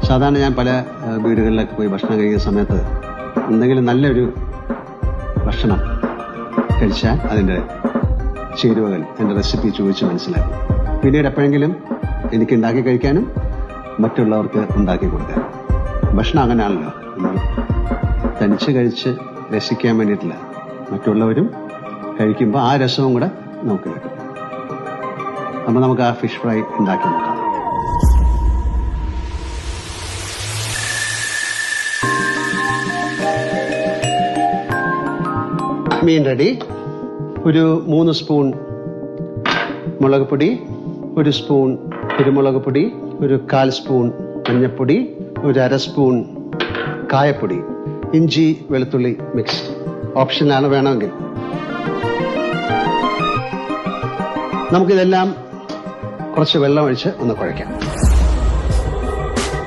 സാധാരണ ഞാൻ പല വീടുകളിലൊക്കെ പോയി ഭക്ഷണം കഴിക്കുന്ന സമയത്ത് എന്തെങ്കിലും നല്ലൊരു ഭക്ഷണം കഴിച്ചാൽ അതിൻ്റെ ചേരുവകൾ അതിൻ്റെ റെസിപ്പി ചോദിച്ച് മനസ്സിലാക്കും. പിന്നീട് എപ്പോഴെങ്കിലും എനിക്ക് ഉണ്ടാക്കി കഴിക്കാനും മറ്റുള്ളവർക്ക് ഉണ്ടാക്കി കൊടുക്കാനും. ഭക്ഷണം അങ്ങനെയാണല്ലോ, നമ്മൾ തനിച്ച് കഴിച്ച് രസിക്കാൻ വേണ്ടിയിട്ടില്ല, മറ്റുള്ളവരും കഴിക്കുമ്പോൾ ആ രസവും കൂടെ നമുക്ക് കിട്ടും. അപ്പോൾ നമുക്ക് ആ ഫിഷ് ഫ്രൈ ഉണ്ടാക്കി നോക്കാം. മീൻ റെഡി. ഒരു 3 സ്പൂൺ മുളക് പൊടി, 1 സ്പൂൺ കുരുമുളക് പൊടി, ഒരു 1/4 സ്പൂൺ മഞ്ഞൾപ്പൊടി, ഒരു 1/2 സ്പൂൺ കായപ്പൊടി, ഇഞ്ചി വെളുത്തുള്ളി മിക്സ്. ഓപ്ഷനാണ്, വേണമെങ്കിൽ. നമുക്കിതെല്ലാം കുറച്ച് വെള്ളം ഒഴിച്ച് ഒന്ന് കുഴയ്ക്കാം.